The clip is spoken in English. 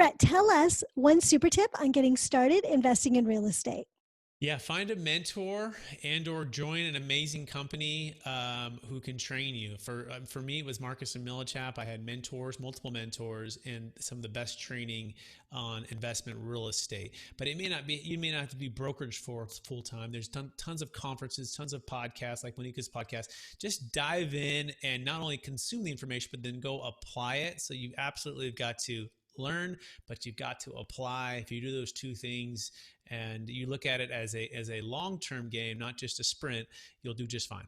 Brett, tell us one super tip on getting started investing in real estate. Yeah, find a mentor and or join an amazing company who can train you. For me, it was Marcus and Millichap. I had mentors, multiple mentors, and some of the best training on investment real estate. But it may not be. You may not have to be brokerage for full time. There's tons of conferences, tons of podcasts like Monica's podcast. Just dive in and not only consume the information, but then go apply it. So you absolutely have got to learn, but you've got to apply. If you do those two things and you look at it as a long-term game, not just a sprint, you'll do just fine.